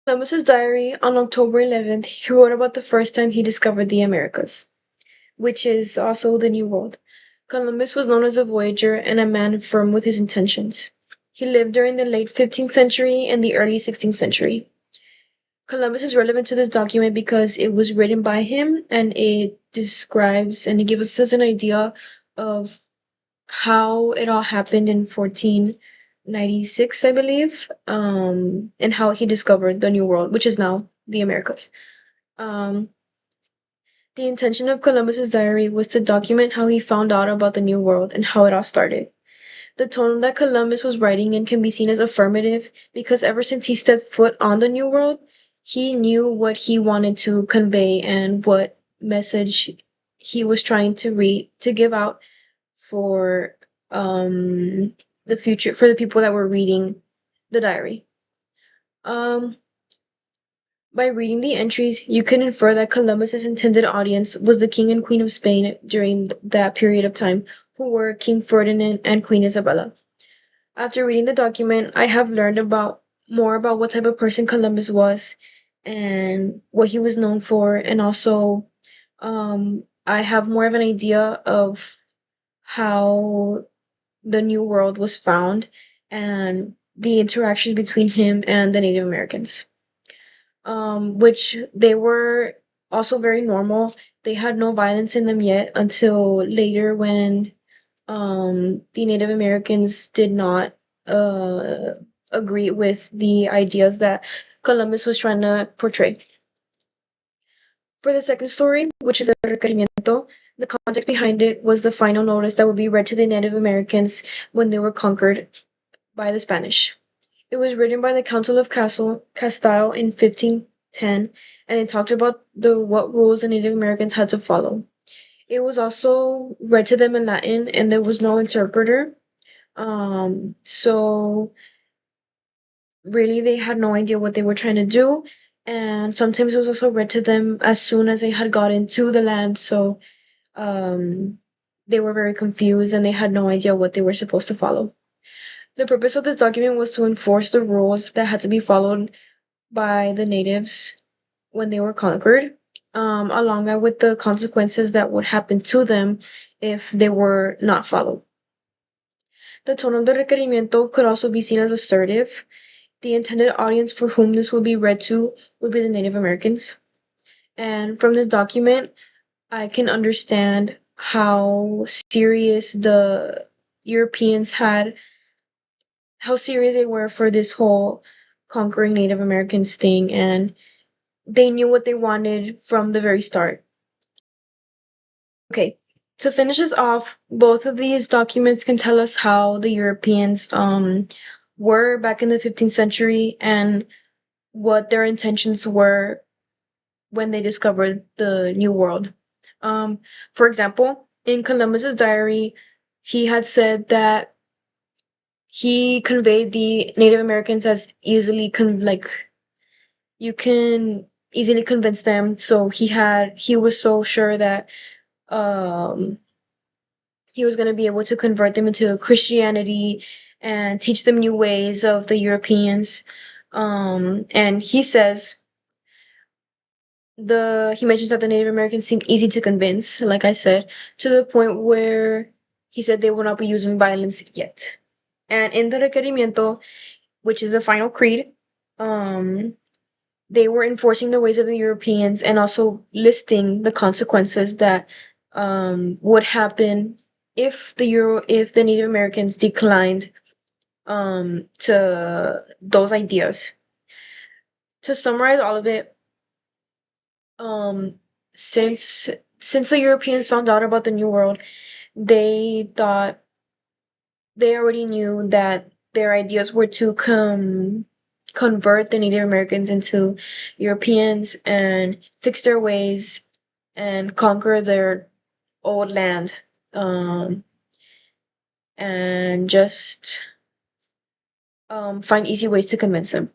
Columbus's diary on October 11th, he wrote about the first time he discovered the Americas, which is also the New World. Columbus was known as a voyager and a man firm with his intentions. He lived during the late 15th century and the early 16th century. Columbus is relevant to this document because it was written by him and it describes and it gives us an idea of how it all happened in 1496, I believe, and how he discovered the New World, which is now the Americas. Um, the intention of Columbus's diary was to document how he found out about the New World and how it all started. The tone that Columbus was writing in can be seen as affirmative because ever since he stepped foot on the New World, he knew what he wanted to convey and what message he was trying to give out for the future, for the people that were reading the diary. Um by reading the entries, you can infer that Columbus's intended audience was the king and queen of Spain during that period of time, who were King Ferdinand and Queen Isabella. After reading the document, I have learned about more about what type of person Columbus was and what he was known for, and also I have more of an idea of how the New World was found and the interactions between him and the Native Americans, which they were also very normal. They had no violence in them yet until later when the Native Americans did not uh, agree with the ideas that Columbus was trying to portray. For the second story, which is El Requerimiento, the context behind it was the final notice that would be read to the Native Americans when they were conquered by the Spanish. It was written by the Council of Castile in 1510, and it talked about the what rules the Native Americans had to follow. It was also read to them in Latin, and there was no interpreter. So really, they had no idea what they were trying to do, and sometimes it was also read to them as soon as they had got into the land. So um, they were very confused, and they had no idea what they were supposed to follow. The purpose of this document was to enforce the rules that had to be followed by the natives when they were conquered, along with the consequences that would happen to them if they were not followed. The tone of the requerimiento could also be seen as assertive. The intended audience for whom this would be read to would be the Native Americans. And from this document, I can understand how serious the Europeans had, how serious they were for this whole conquering Native Americans thing, and they knew what they wanted from the very start. Okay, to finish us off, both of these documents can tell us how the Europeans were back in the 15th century and what their intentions were when they discovered the New World. For example, in Columbus's diary, he had said that he conveyed the Native Americans as easily you can easily convince them. So he was so sure that um he was going to be able to convert them into Christianity and teach them new ways of the Europeans. And he says the he mentions that the Native Americans seemed easy to convince, like I said, to the point where he said they will not be using violence yet. And in the Requerimiento, which is the final creed, um, they were enforcing the ways of the Europeans and also listing the consequences that would happen if the Native Americans declined to those ideas. To summarize all of it, um, since the Europeans found out about the New World, they thought they already knew that their ideas were to convert the Native Americans into Europeans and fix their ways and conquer their old land, and just find easy ways to convince them.